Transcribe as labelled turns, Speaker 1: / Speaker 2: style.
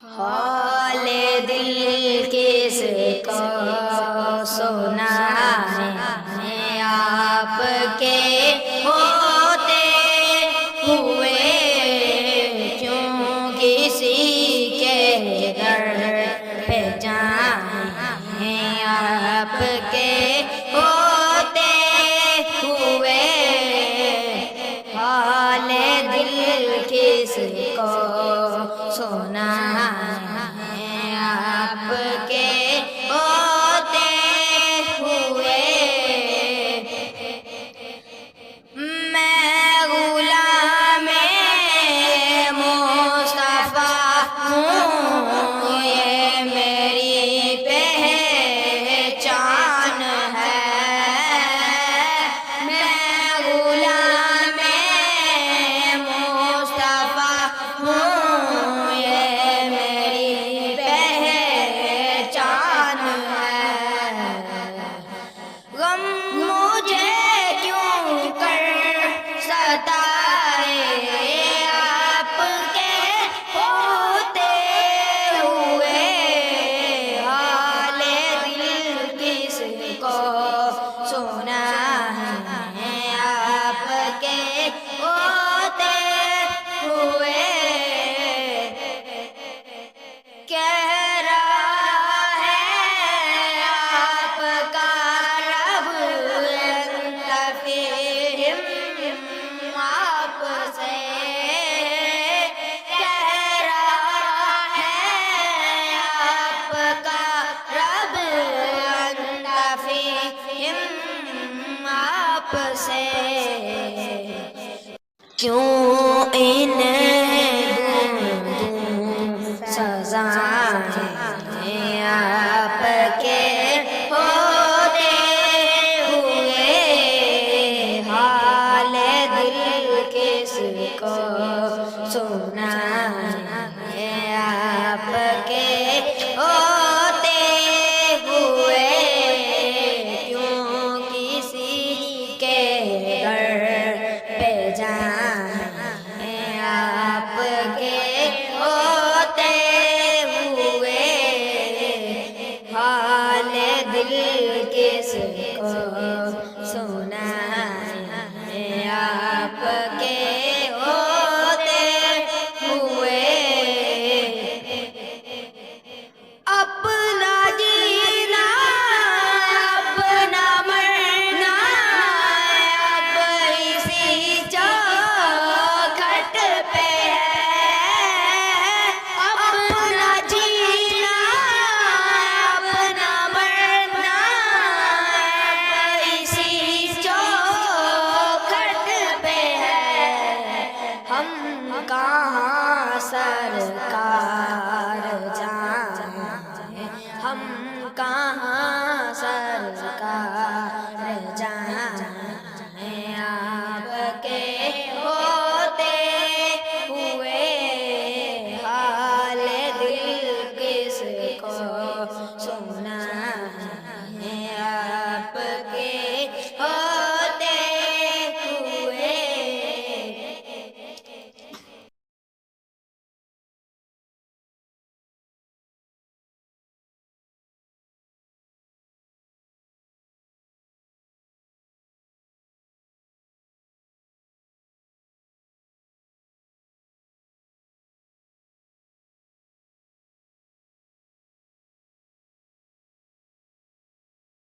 Speaker 1: حال دل کس کو سنائیں آپ کے ہوتے ہوئے، کیوں کسی کے در پہ جائیں آپ کے ہوتے ہوئے۔ حال دل کس کو سنائیں آپ کے ہوتے ہوئے۔ میں غلام مصطفیٰ ہوں، یہ میری پہچان ہے۔ میں غلام مصطفیٰ ہوں، یہ میری پہچان ہے۔ غم مجھے کیوں کر ستائے آپ کے ہوتے ہوئے۔ حال دل کس کو سنائیں آپ کے ہوتے ہوئے۔ کہہ رہا ہے آپ کا رب فیہم آپ سے، کہہ رہا ہے آپ کا رب فیہم آپ سے۔ کیوں انہیں دوں سزائیں آپ کے ہوتے ہوئے۔ حال دل کس کو سنائیں آپ کے ہوتے ہوئے، کیوں کسی کے در پہ جائیں آپ کے ہوتے ہوئے۔ حال دل کس کو سنائیں آپ کے ہوتے ہوئے۔ اپنا جینا اپنا مرنا اب اسی چوکھٹ پہ ہے۔ اپنا جینا اپنا مرنا اب اسی چوکھٹ پہ ہے۔ ہم کہاں سرکار